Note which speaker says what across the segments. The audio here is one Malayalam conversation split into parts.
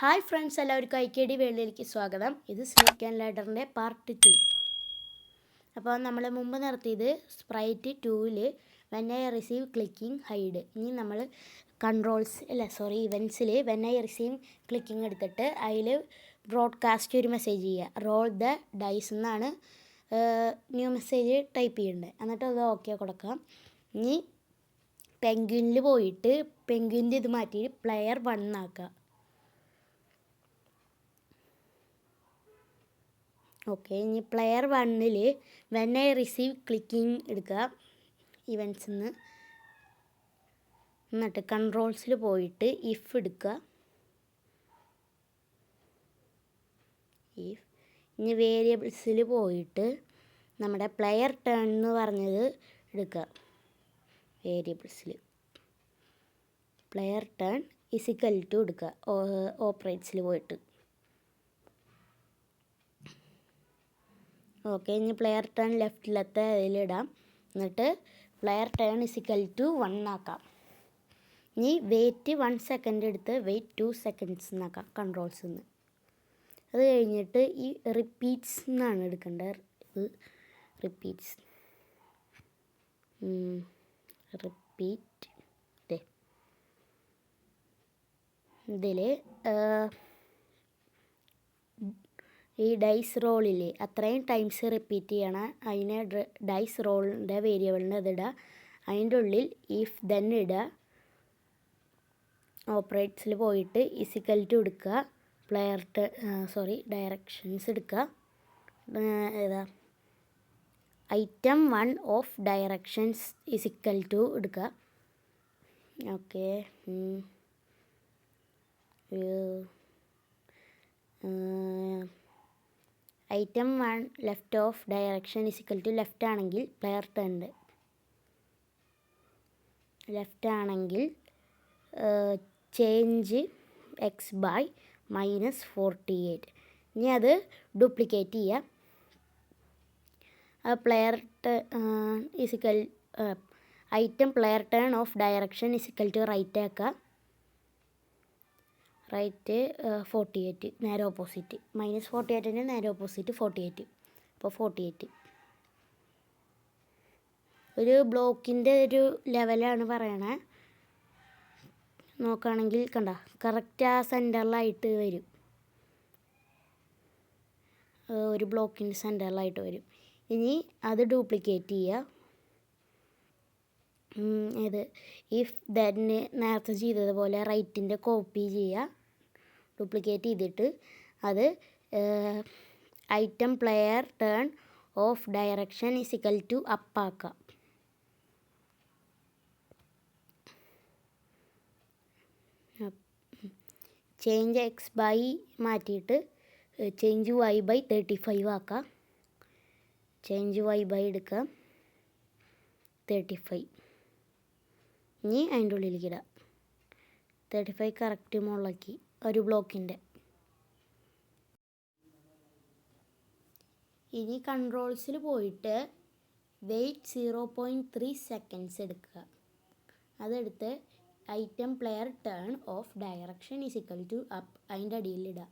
Speaker 1: ഹായ് ഫ്രണ്ട്സ്, എല്ലാവർക്കും IKD വേൾഡിലേക്ക് സ്വാഗതം. ഇത് സ്നേക്ക് ആൻഡ് ലാഡറിൻ്റെ പാർട്ട് 2. അപ്പോൾ നമ്മൾ മുമ്പ് നടത്തിയത് സ്പ്രൈറ്റ് 2ൽ when I receive clicking hide. ഇനി നമ്മൾ ഇവൻസിൽ വെൻ ഐ റിസീവ് ക്ലിക്കിംഗ് എടുത്തിട്ട് അതിൽ ബ്രോഡ്കാസ്റ്റ് ഒരു മെസ്സേജ് ചെയ്യുക. റോൾ ദ ഡൈസ് എന്നാണ് ന്യൂ മെസ്സേജ് ടൈപ്പ് ചെയ്യേണ്ടത്. എന്നിട്ട് അത് ഓക്കെ കൊടുക്കാം. ഇനി പെൻഗ്വിനിൽ പോയിട്ട് പെൻഗ്വിൻ്റെ ഇത് മാറ്റി പ്ലെയർ 1 ആക്കുക. ഓക്കെ, ഇനി പ്ലെയർ 1ൽ വെൻ ഐ റിസീവ് ക്ലിക്കിംഗ് എടുക്കുക ഇവൻസിൽ നിന്ന്. എന്നിട്ട് കൺട്രോൾസിൽ പോയിട്ട് ഇഫ് എടുക്കുക. ഇനി വേരിയബിൾസിൽ പോയിട്ട് നമ്മുടെ പ്ലെയർ ടേൺ എന്ന് പറഞ്ഞത് എടുക്കുക. വേരിയബിൾസിൽ പ്ലെയർ ടേൺ ഇസിക്കൽ ടു എടുക്കുക. ഓപ്പറേറ്റ്സിൽ പോയിട്ട് ഓക്കെ. ഇനി പ്ലെയർ ടേൺ ലെഫ്റ്റിലത്തെ അതിലിടാം. എന്നിട്ട് പ്ലെയർ ടേൺ ഇസിക്കൽ ടു 1 ആക്കാം. ഇനി വെയിറ്റ് 1 സെക്കൻഡ് എടുത്ത് വെയിറ്റ് 2 സെക്കൻഡ്സ് എന്നാക്കാം കൺട്രോൾസിൽ നിന്ന്. അത് കഴിഞ്ഞിട്ട് ഈ റിപ്പീറ്റ്സ് എന്നാണ് എടുക്കേണ്ടത്. ഇത് റിപ്പീറ്റ്സ് റിപ്പീറ്റ് ഇതിൽ ഈ ഡൈസ് റോളിൽ അത്രയും ടൈംസ് റിപ്പീറ്റ് ചെയ്യണം. അതിനെ ഡൈസ് റോളിൻ്റെ വേരിയബിളിന് ഇതിടുക. അതിൻ്റെ ഉള്ളിൽ ഇഫ് ദെൻ ഇടുക. ഓപ്പറേറ്റ്സിൽ പോയിട്ട് ഇസിക്കൽ ടു എടുക്കുക. ഡയറക്ഷൻസ് എടുക്കുക. ഏതാ item 1 of directions is equal to എടുക്കുക. Okay, item 1 left of direction is equal to left ആണെങ്കിൽ പ്ലെയർ ടേണിൻ്റെ ലെഫ്റ്റ് ആണെങ്കിൽ ചേഞ്ച് എക്സ് ബൈ -48. ഇനി അത് ഡ്യൂപ്ലിക്കേറ്റ് ചെയ്യുക. Player is equal item player turn of direction is equal to right ആക്കുക. റൈറ്റ് 48 നേരെ ഓപ്പോസിറ്റ്. -48ന് നേരെ ഓപ്പോസിറ്റ് 48. അപ്പോൾ 48 ഒരു ബ്ലോക്കിൻ്റെ ഒരു ലെവലാണ് പറയണേ. നോക്കുകയാണെങ്കിൽ കണ്ട കറക്റ്റ് ആ സെൻറ്ററിലായിട്ട് വരും. ഒരു ബ്ലോക്കിൻ്റെ സെൻറ്ററിലായിട്ട് വരും. ഇനി അത് ഡ്യൂപ്ലിക്കേറ്റ് ചെയ്യുക. ഇത് ഇഫ് ദെന് നേരത്തെ ചെയ്തതുപോലെ റൈറ്റിൻ്റെ കോപ്പി ചെയ്യുക. ഡ്യൂപ്ലിക്കേറ്റ് ചെയ്തിട്ട് അത് item player turn of direction is equal to up ആക്കുക. ചേഞ്ച് എക്സ് ബൈ മാറ്റിയിട്ട് ചേഞ്ച് വൈ ബൈ 35 ആക്കുക. ചേഞ്ച് വൈ ബൈ എടുക്കുക 35. ഇനി അതിൻ്റെ ഉള്ളിലേക്ക് ഇടുക. 35 കറക്റ്റ് മുകളിലാക്കി ഒരു ബ്ലോക്കിൻ്റെ. ഇനി കൺട്രോൾസിൽ പോയിട്ട് വെയിറ്റ് 0.3 സെക്കൻഡ്സ് എടുക്കുക. അതെടുത്ത് item player turn of direction is equal to up അതിൻ്റെ അടിയിലിടുക.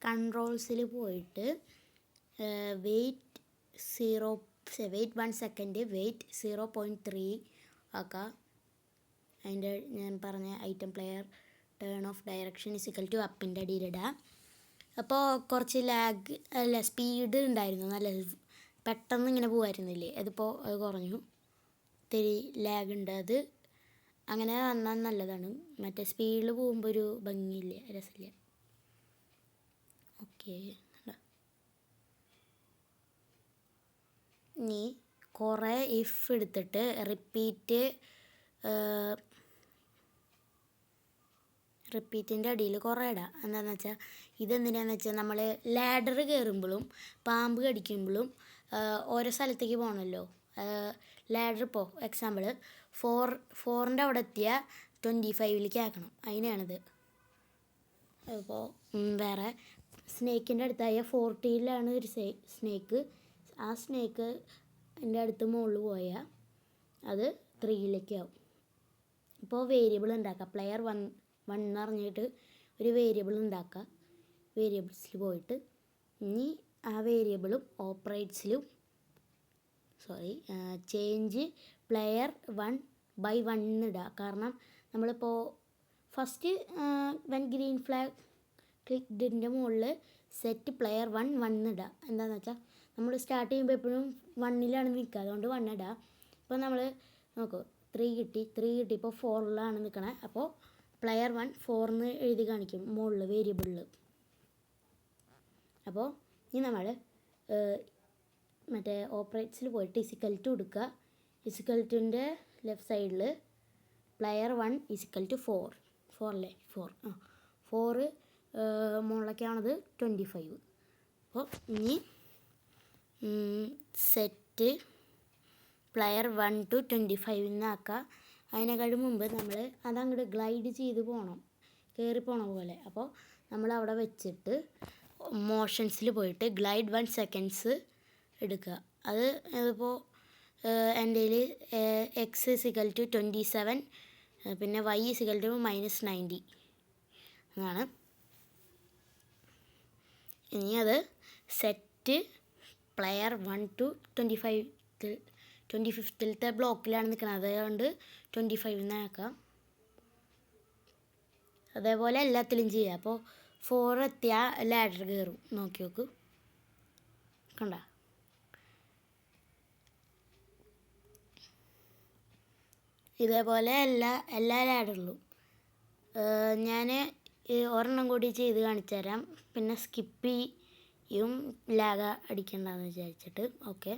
Speaker 1: കൺട്രോൾസിൽ പോയിട്ട് വെയിറ്റ് 1 സെക്കൻഡ് വെയിറ്റ് 0.3 ആക്കുക. അതിൻ്റെ ഞാൻ പറഞ്ഞ item player turn of direction is equal to അപ്പിൻ്റെ അടിയിലിടുക. അപ്പോൾ കുറച്ച് സ്പീഡ് ഉണ്ടായിരുന്നു. നല്ല പെട്ടെന്ന് ഇങ്ങനെ പോകുമായിരുന്നില്ലേ, അതിപ്പോൾ അത് കുറഞ്ഞു. ഇത്തിരി ലാഗ് ഉണ്ട്. അത് അങ്ങനെ വന്നാൽ നല്ലതാണ്. മറ്റേ സ്പീഡിൽ പോകുമ്പോൾ ഒരു ഭംഗിയില്ല, രസമില്ല. ഓക്കെ, ഇനി കുറേ ഇഫ് എടുത്തിട്ട് റിപ്പീറ്റിൻ്റെ അടിയിൽ കുറേ ഇടാം. എന്താണെന്ന് വെച്ചാൽ ഇതെന്തിനാണെന്ന് വെച്ചാൽ നമ്മൾ ലാഡർ കയറുമ്പോഴും പാമ്പ് കടിക്കുമ്പോഴും ഓരോ സ്ഥലത്തേക്ക് പോകണമല്ലോ. ലാഡർ ഇപ്പോൾ എക്സാമ്പിൾ 4ൻ്റെ അവിടെ എത്തിയാൽ 25ലേക്ക് ആക്കണം. അതിനാണിത്. അപ്പോൾ വേറെ സ്നേക്കിൻ്റെ അടുത്തായ 40ലാണ് ഒരു സ്നേക്ക്. ആ സ്നേക്ക് എൻ്റെ അടുത്ത് മുകളിൽ പോയാൽ അത് 3ലേക്ക് ആവും. ഇപ്പോൾ വേരിയബിൾ ഉണ്ടാക്കാം. പ്ലെയർ 1 1 എന്ന് പറഞ്ഞിട്ട് ഒരു വേരിയബിൾ ഉണ്ടാക്കുക. വേരിയബിൾസിൽ പോയിട്ട് ഇനി ആ വേരിയബിളും ഓപ്പറേറ്റ്സിലും ചേഞ്ച് പ്ലെയർ 1/1 ഇടുക. കാരണം നമ്മളിപ്പോൾ ഫസ്റ്റ് വൻ ഗ്രീൻ ഫ്ലാഗ് ക്ലിക്കിൻ്റെ മുകളിൽ സെറ്റ് പ്ലെയർ 1 ഇടുക. എന്താണെന്ന് വെച്ചാൽ നമ്മൾ സ്റ്റാർട്ട് ചെയ്യുമ്പോൾ എപ്പോഴും 1ലാണ് നിൽക്കുക, അതുകൊണ്ട് 1 ഇടുക. ഇപ്പോൾ നമ്മൾ നോക്കൂ 3 കിട്ടിയപ്പോൾ 4ലാണ് നിൽക്കണേ. അപ്പോൾ പ്ലെയർ 1 4 എന്ന് എഴുതി കാണിക്കും മുകളിൽ വേരിയബിളിൽ. അപ്പോൾ ഇനി നമ്മൾ മറ്റേ ഓപ്പറേറ്റ്സിൽ പോയിട്ട് ഇസിക്കൽ ടു എടുക്കുക. ഇസിക്കൽ ടുൻ്റെ ലെഫ്റ്റ് സൈഡിൽ പ്ലെയർ 1 = 4 മുകളിലേക്കാണത് 25. അപ്പോൾ ഇനി സെറ്റ് പ്ലെയർ 1 to 25 എന്നാക്കുക. അതിനേക്കാൾ മുമ്പ് നമ്മൾ അതങ്ങോട്ട് ഗ്ലൈഡ് ചെയ്ത് പോകണം, കയറി പോണ പോലെ. അപ്പോൾ നമ്മൾ അവിടെ വെച്ചിട്ട് മോഷൻസിൽ പോയിട്ട് ഗ്ലൈഡ് 1 seconds എടുക്കുക. അതിപ്പോൾ എൻ്റെ x = 27, പിന്നെ y = -90 എന്നാണ്. ഇനി അത് സെറ്റ് പ്ലെയർ 1 to 25th ബ്ലോക്കിലാണ് നിൽക്കുന്നത്, അതുകൊണ്ട് 25 എന്നാക്കാം. അതേപോലെ എല്ലാത്തിലും ചെയ്യുക. അപ്പോൾ 4 എത്തിയാൽ ലാഡർ കയറും. നോക്കി നോക്ക്, കണ്ട. ഇതേപോലെ എല്ലാ ലാഡറിലും ഞാൻ ഒരെണ്ണം കൂടി ചെയ്ത് കാണിച്ചു തരാം. പിന്നെ സ്കിപ്പ് ചെയ്യും ലാഗ് അടിക്കണ്ടെന്ന് വിചാരിച്ചിട്ട്. ഓക്കെ,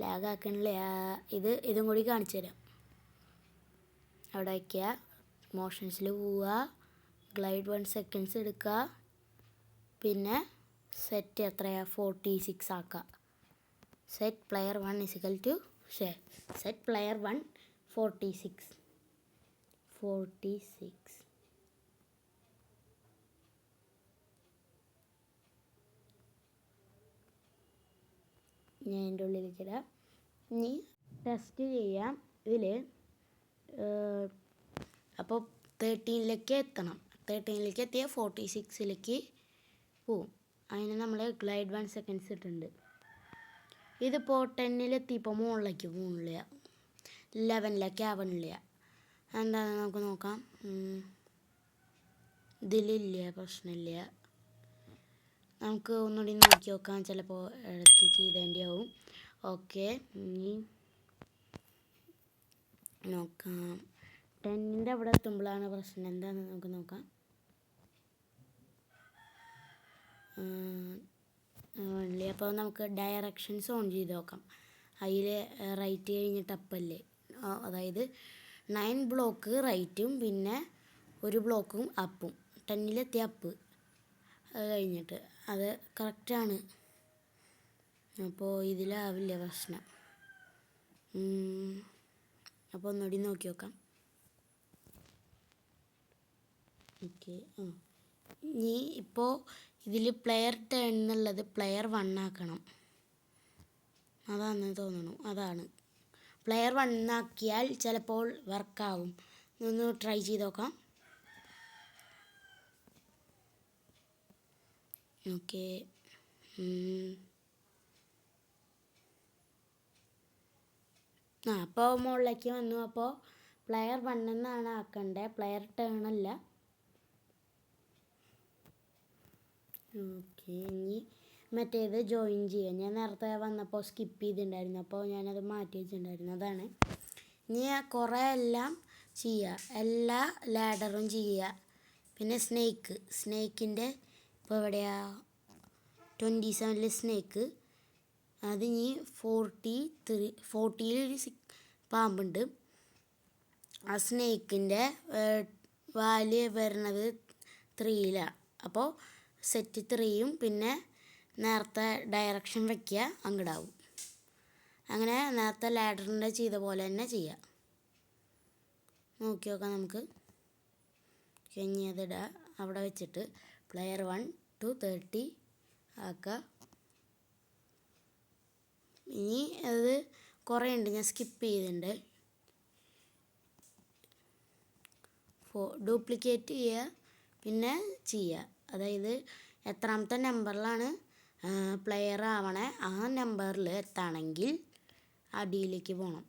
Speaker 1: ലാഗ് ആക്കണില്ല. ഇതും കൂടി കാണിച്ചു തരാം. അവിടെ വയ്ക്കുക, മോഷൻസിൽ പോവുക, ഗ്ലൈഡ് 1 seconds എടുക്കുക, പിന്നെ സെറ്റ് എത്രയാണ് 46 ആക്കുക. Set player 1 set player 1 46. ഞാൻ എൻ്റെ ഉള്ളിലേക്കിടാം. ഇനി ടെസ്റ്റ് ചെയ്യാം ഇതിൽ. അപ്പോൾ 13ലേക്ക് എത്തണം. 13ലേക്ക് എത്തിയാൽ 46ലേക്ക് പോവും. അതിന് നമ്മൾ ഗ്ലൈഡ് 1 seconds ഇട്ടിട്ടുണ്ട്. ഇതിപ്പോൾ 10-ലെത്തിയപ്പോൾ മുകളിലേക്ക് പോകുന്നില്ല, 11ലേക്ക് ആവണില്ല. എന്താണെന്ന് നമുക്ക് നോക്കാം. ഇതിലില്ല, പ്രശ്നമില്ല. നമുക്ക് ഒന്നുകൂടി നോക്കി നോക്കാം, ചിലപ്പോൾ ഇടയ്ക്ക് ചെയ്തേണ്ടി ആവും. ഓക്കെ, ഇനി നോക്കാം. 10ൻ്റെ അവിടെ എത്തുമ്പോഴാണ് പ്രശ്നം. എന്താണെന്ന് നമുക്ക് നോക്കാം. അപ്പോൾ നമുക്ക് ഡയറക്ഷൻസ് ഓൺ ചെയ്ത് നോക്കാം. അതിൽ റൈറ്റ് കഴിഞ്ഞിട്ട് അപ്പല്ലേ, അതായത് 9 ബ്ലോക്ക് റൈറ്റും പിന്നെ 1 ബ്ലോക്കും അപ്പും. 10ലെത്തിയ അപ്പ് അത് കഴിഞ്ഞിട്ട് അത് കറക്റ്റാണ്. അപ്പോൾ ഇതിലാവില്ല പ്രശ്നം. അപ്പോൾ ഒന്നുകൂടി നോക്കി നോക്കാം. ഓക്കെ, ഇനി ഇപ്പോൾ ഇതിൽ പ്ലെയർ 10 എന്നുള്ളത് പ്ലെയർ 1 ആക്കണം. അതാണെന്ന് തോന്നുന്നു. അതാണ് പ്ലെയർ 1 ആക്കിയാൽ ചിലപ്പോൾ വർക്കാവും. ഒന്ന് ട്രൈ ചെയ്ത് നോക്കാം. ഓക്കെ, അപ്പോൾ മുകളിലേക്ക് വന്നു. അപ്പോൾ പ്ലെയർ 1 എന്നാണ് ആക്കണ്ടേ, പ്ലെയർ 10 അല്ല. ഓക്കെ, ഇനി മറ്റേത് ജോയിൻ ചെയ്യാം. ഞാൻ നേരത്തെ വന്നപ്പോൾ സ്കിപ്പ് ചെയ്തിട്ടുണ്ടായിരുന്നു, അപ്പോൾ ഞാനത് മാറ്റി വെച്ചിട്ടുണ്ടായിരുന്നു. അതാണ്. ഇനി കുറേ എല്ലാം ചെയ്യുക, എല്ലാ ലാഡറും ചെയ്യുക. പിന്നെ സ്നേക്കിൻ്റെ ഇപ്പോൾ എവിടെയാ 27ൽ സ്നേക്ക്. അത് ഇനി 40ൽ പാമ്പുണ്ട്. ആ സ്നേക്കിൻ്റെ വാല് വരണത് 3ലാണ്. അപ്പോൾ സെറ്റ് 3യും പിന്നെ നേരത്തെ ഡയറക്ഷൻ വയ്ക്കുക, അങ്ങോട്ടാവും. അങ്ങനെ നേരത്തെ ലാഡറിൻ്റെ ചെയ്ത പോലെ തന്നെ ചെയ്യുക. നോക്കി നോക്കാം നമുക്ക്. ഇനി അതിടുക, അവിടെ വെച്ചിട്ട് പ്ലെയർ 1 to 30 ആക്കുക. ഇനി അത് കുറേ ഉണ്ട്, ഞാൻ സ്കിപ്പ് ചെയ്തിട്ടുണ്ട്. ഡ്യൂപ്ലിക്കേറ്റ് ചെയ്യുക, പിന്നെ ചെയ്യുക. അതായത് എത്രാമത്തെ നമ്പറിലാണ് പ്ലെയർ ആവണേ ആ നമ്പറിൽ എത്താണെങ്കിൽ അടിയിലേക്ക് പോകണം.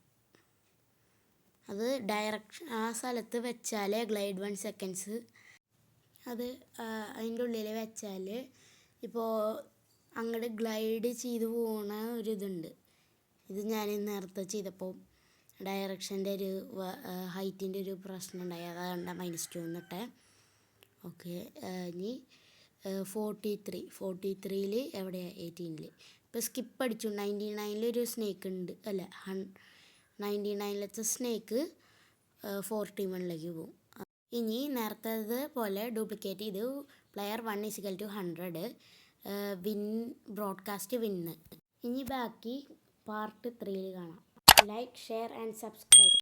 Speaker 1: അത് ഡയറക്ഷൻ ആ സ്ഥലത്ത് വെച്ചാൽ ഗ്ലൈഡ് 1 സെക്കൻഡ്സ് അത് അതിൻ്റെ ഉള്ളിൽ വെച്ചാൽ ഇപ്പോൾ അങ്ങോട്ട് ഗ്ലൈഡ് ചെയ്ത് പോകണ ഒരിതുണ്ട്. ഇത് ഞാൻ നേരത്തെ ചെയ്തപ്പോൾ ഡയറക്ഷൻ്റെ ഒരു ഹൈറ്റിൻ്റെ ഒരു പ്രശ്നം ഉണ്ടായി, അതുകൊണ്ട് -2 എന്നിട്ട്. ഓക്കെ, ഇനി 43 എവിടെയാണ് 18 ഇപ്പോൾ സ്കിപ്പ് അടിച്ചു. 99 ഒരു സ്നേക്ക് ഉണ്ട്, അല്ല 99 സ്നേക്ക് 41 പോകും. ഇനി നേരത്തെ പോലെ ഡ്യൂപ്ലിക്കേറ്റ് ചെയ്ത് പ്ലെയർ 1 = 100 ബ്രോഡ്കാസ്റ്റ് വിന്ന്. ഇനി ബാക്കി പാർട്ട് 3 കാണാം. Like, share and subscribe.